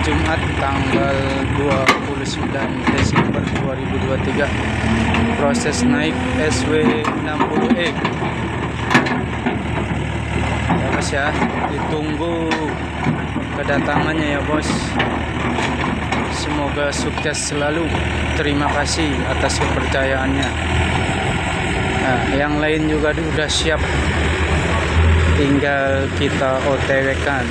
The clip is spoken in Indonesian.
Jumat tanggal 29 Desember 2023. Proses naik SW60E ya bos ya, ditunggu kedatangannya ya bos. Semoga sukses selalu. Terima kasih atas kepercayaannya. Nah, yang lain juga udah siap, tinggal kita OTW kan.